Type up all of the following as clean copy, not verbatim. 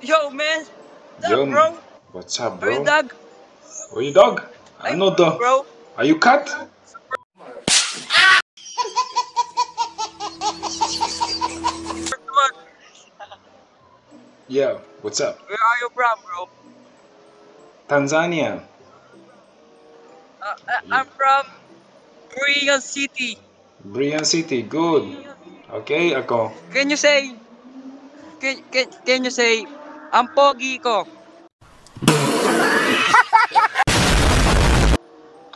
Yo, man. What's Yo, up, bro? what's up, Are you bro? dog? Are you dog? Ay, Ano to? bro. Are you cat? Yeah, what's up? Where are you from, bro? Tanzania. I'm from Korea City. Brian City, good. Okay, ako. Can you say, can you say, ang pogi ko?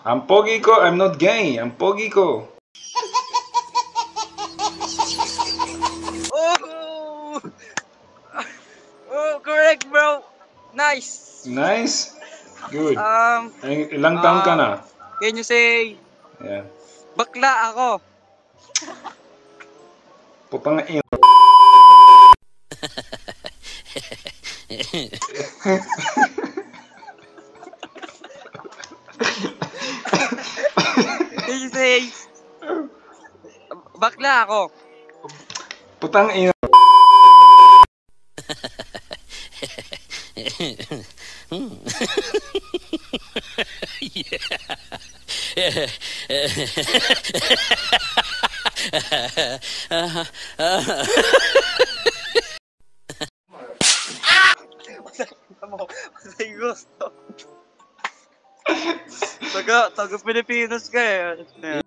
Ang pogi ko, I'm not gay. Ang pogi ko. Oh! Oh, correct, bro. Nice. Nice. Good. Um, Ilang taon ka na? Can you say, Yeah. bakla ako? Putang ina. Can you say, bakla ako? Putang ina. Masay gusto. Taga Pilipinas ka eh.